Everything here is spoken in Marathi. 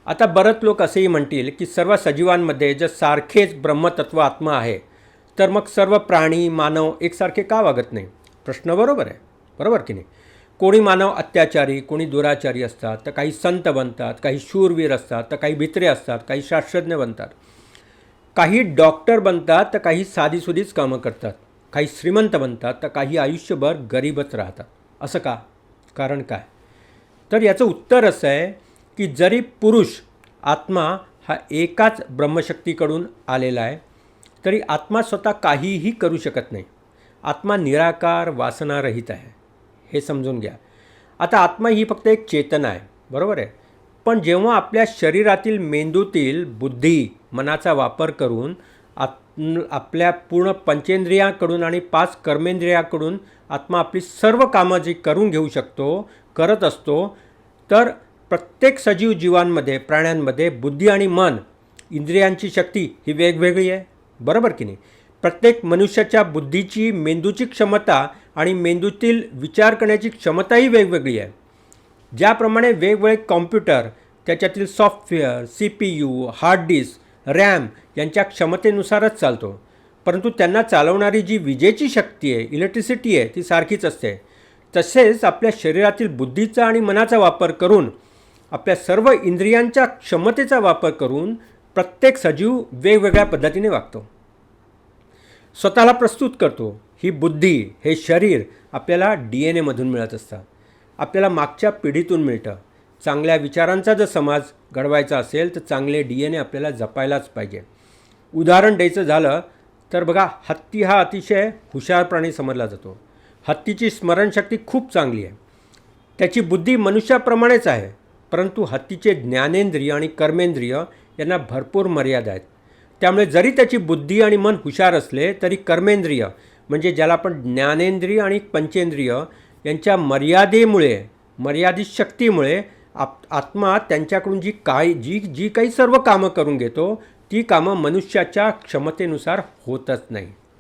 आता बरेच लोक असेही म्हणतील की सर्व सजीवांमध्ये जर सारखेच ब्रह्मतत्व आत्मा आहे तर मग सर्व प्राणी मानव एकसारखे का वागत नाही. प्रश्न बरोबर आहे, बरोबर की नाही. कोणी मानव अत्याचारी, कोणी दुराचारी असतात, तर काही संत बनतात, काही शूरवीर असतात, तर काही भित्रे असतात, काही शास्त्रज्ञ बनतात, काही डॉक्टर बनतात, तर काही साधीसुधीच कामं करतात, काही श्रीमंत बनतात, तर काही आयुष्यभर गरीबच राहतात. असं का? कारण काय? तर याचं उत्तर असं आहे की जरी पुरुष आत्मा हा एकाच ब्रह्मशक्तीकडून आलेला आहे तरी आत्मा स्वतः काहीही करू शकत नाही. आत्मा निराकार वासनारहित आहे, हे समजून घ्या. आता आत्मा ही फक्त एक चेतना आहे, बरोबर आहे. पण जेव्हा आपल्या शरीरातील मेंदूतील बुद्धी मनाचा वापर करून आपल्या पूर्ण पंचेंद्रियाकडून आणि 5 कर्मेंद्रियाकडून आत्मा आपली सर्व कामं जी करून घेऊ शकतो, करत असतो, तर प्रत्येक सजीव जीवांमध्ये, प्राण्यांमध्ये बुद्धी आणि मन, इंद्रियांची शक्ती ही वेगवेगळी आहे, बरोबर की नाही. प्रत्येक मनुष्याच्या बुद्धीची, मेंदूची क्षमता आणि मेंदूतील विचार करण्याची क्षमताही वेगवेगळी आहे. ज्याप्रमाणे वेगवेगळे कॉम्प्युटर, त्याच्यातील software, CPU, hard disk, RAM यांच्या क्षमतेनुसारच चालतो, परंतु त्यांना चालवणारी जी विजेची शक्ती आहे, इलेक्ट्रिसिटी आहे, ती सारखीच असते. तसेच आपल्या शरीरातील बुद्धीचा आणि मनाचा वापर करून, आपल्या सर्व इंद्रियांच्या क्षमतेचा वापर करून प्रत्येक सजीव वेगवेगळ्या पद्धतीने वागतो, स्वतःला प्रस्तुत करतो. ही बुद्धी, हे शरीर आपल्याला DNA मधून मिळत असतं, आपल्याला मागच्या पिढीतून मिळतं. चांगल्या विचारांचा जर समाज घडवायचा असेल तर चांगले DNA आपल्याला जपायलाच पाहिजे. उदाहरण द्यायचं झालं तर बघा, हत्ती हा अतिशय हुशार प्राणी समजला जातो. हत्तीची स्मरणशक्ती खूप चांगली आहे, त्याची बुद्धी मनुष्याप्रमाणेच आहे, परंतु हत्तीचे ज्ञानेंद्रिय आणि कर्मेंद्रिय यांना भरपूर मर्यादा आहेत. त्यामुळे जरी त्याची बुद्धी आणि मन हुशार असले तरी कर्मेंद्रिय म्हणजे ज्याला आपण ज्ञानेंद्रिय आणि पंचेंद्रिय यांच्या मर्यादेमुळे, मर्यादित शक्तीमुळे आत्मा त्यांच्याकडून जी काही सर्व कामं करून घेतो ती कामं मनुष्याच्या क्षमतेनुसार होतच नाही.